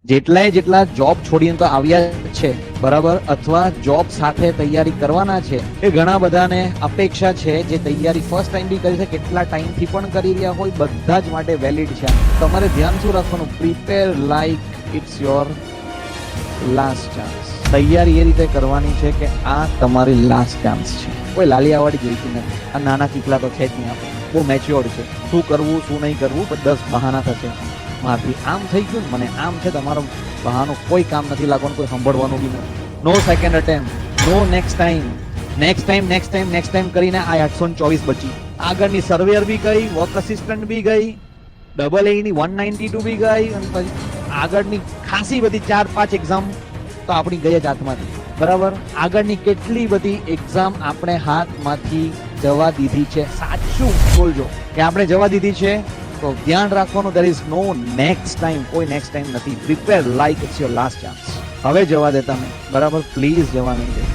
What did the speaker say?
જેટલા જોબ છોડીને તો આવ્યા છે બરાબર, અથવા જોબ સાથે તૈયારી કરવાના છે, એ ઘણા બધાને અપેક્ષા છે જે તૈયારી ફર્સ્ટ ટાઈમ બી કરી છે, કેટલા ટાઈમથી પણ કરી રહ્યા હોય, બધા જ માટે વેલિડ છે. તમારે ધ્યાન શું રાખવાનું? Prepare like it's your last chance. તૈયારી એ રીતે કરવાની છે કે આ તમારી લાસ્ટ ચાન્સ છે. કોઈ લાલિયાવાડી જોઈતી નથી. આ નાના ચીકલા તો છે જ નહીં. આપણે બહુ મેચ્યોર્ડ છે. શું કરવું શું નહીં કરવું 10 બહાના થશે. મારથી આમ થઈ ગયું ને, મને આમ છે, તમારો બહાનો કોઈ કામ નથી લાગવાનું, કોઈ સાંભળવાનું બી નથી. નો સેકન્ડ અટેમ્પ્ટ, નો નેક્સ્ટ ટાઈમ કરીને આ 824 બચી. આગળની સર્વેયર બી ગઈ, વર્ક અસિસ્ટન્ટ બી ગઈ, ડબલ એ ની 192 બી ગઈ, અને પછી આગળની ખાસી બધી 4-5 એક્ઝામ તો આપણી ગઈ જ હાથમાંથી. બરાબર, આગળની કેટલી બધી એક્ઝામ આપણે હાથમાંથી જવા દીધી છે. સાચું બોલજો કે આપણે જવા દીધી છે. તો ધ્યાન રાખવાનું, there is no next time. કોઈ નેક્સ્ટ ટાઈમ નથી. Prepare like it's your last chance. હવે જવા દેતા નહીં, બરાબર? પ્લીઝ જવા નહીં દે.